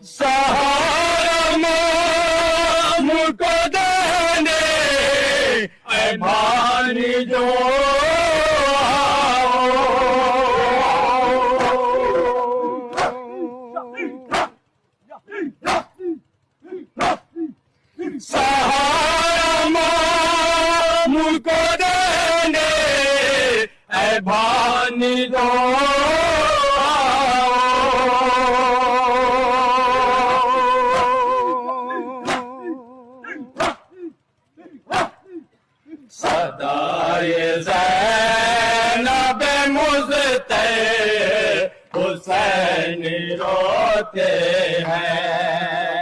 सहारा मुझको देने ऐ भानी जो सहारा मुझको देने ऐ भानी जो सदाए ज़ैनब मुज़्तफ़ा हुसैन रोते हैं।